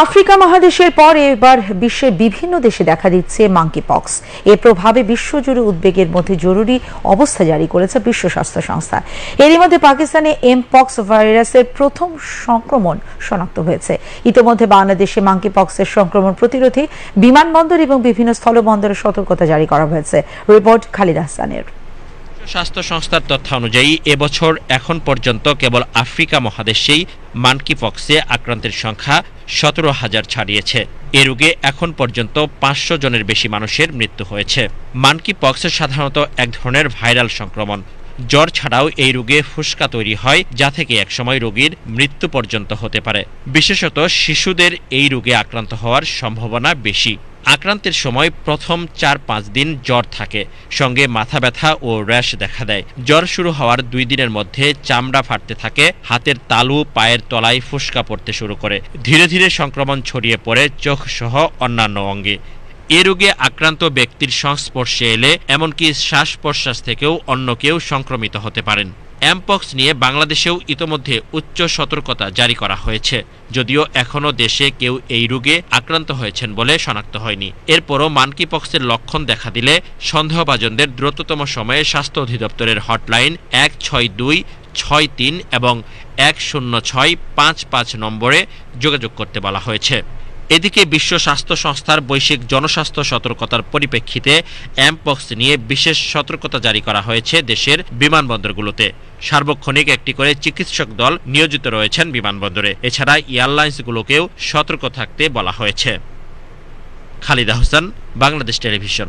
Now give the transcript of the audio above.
Africa মহাদেশের পর এবার বিশ্বের বিভিন্ন দেশে দেখা দিচ্ছে মাঙ্কি পক্স। এর প্রভাবে বিশ্বজুড়ে উদ্বেগের মধ্যে জরুরি অবস্থা জারি করেছে বিশ্ব স্বাস্থ্য সংস্থা। এরই মধ্যে পাকিস্তানে এমপক্স ভাইরাসের প্রথম সংক্রমণ শনাক্ত হয়েছে। ইতিমধ্যে বাংলাদেশে মাঙ্কি পক্সের সংক্রমণ প্রতিরোধে বিমানবন্দর এবং বিভিন্ন স্থলবন্দরে সতর্কতা জারি করা হয়েছে। রিপোর্ট খালিদ আহসানের। স্বাস্থ্য সংস্থার তথ্য অনুযায়ী এবছর এখন পর্যন্ত কেবল আফ্রিকা মহাদেশেই মাঙ্কি পক্সে আক্রান্তের সংখ্যা 17,000 ছাড়িয়েছে। এ রোগে এখন পর্যন্ত 500 জনের বেশি মানুষের মৃত্যু হয়েছে। মাঙ্কি পক্স সাধারণত এক ধরনের ভাইরাল সংক্রমণ। জ্বর ছাড়াও এই রোগে ফুসকা তৈরি হয়, যা থেকে একসময় রোগীর মৃত্যু পর্যন্ত হতে পারে। বিশেষত শিশুদের এই রোগে আক্রান্ত হওয়ার সম্ভাবনা বেশি। আক্রান্তের সময় প্রথম 4-5 দিন জ্বর থাকে, সঙ্গে মাথা ব্যথা ও র্যাশ দেখা দেয়। জ্বর শুরু হওয়ার 2 দিনের মধ্যে চামড়া ফাটতে থাকে, হাতের তালু পায়ের তলায় ফুসকা পড়তে শুরু করে। ধীরে ধীরে সংক্রমণ ছড়িয়ে পড়ে চোখ সহ অন্যান্য অঙ্গে। এ রোগে আক্রান্ত ব্যক্তির সংস্পর্শে এলে এমনকি শ্বাস প্রশ্বাস থেকেও অন্য কেউ সংক্রমিত হতে পারেন। এমপক্স নিয়ে বাংলাদেশেও ইতোমধ্যে উচ্চ সতর্কতা জারি করা হয়েছে, যদিও এখনও দেশে কেউ এই রোগে আক্রান্ত হয়েছেন বলে শনাক্ত হয়নি। এরপরও মাঙ্কি পক্সের লক্ষণ দেখা দিলে সন্দেহভাজনদের দ্রুততম সময়ে স্বাস্থ্য অধিদপ্তরের হটলাইন 16263 এবং 10655 নম্বরে যোগাযোগ করতে বলা হয়েছে। এদিকে বিশ্ব স্বাস্থ্য সংস্থার বৈশ্বিক জনস্বাস্থ্য সতর্কতার পরিপ্রেক্ষিতে এমপক্স নিয়ে বিশেষ সতর্কতা জারি করা হয়েছে দেশের বিমানবন্দরগুলোতে। সার্বক্ষণিক একটি করে চিকিৎসক দল নিয়োজিত রয়েছেন বিমানবন্দরে। এছাড়া এয়ারলাইন্সগুলোকেও সতর্ক থাকতে বলা হয়েছে। খালিদ আহসান, বাংলাদেশ টেলিভিশন।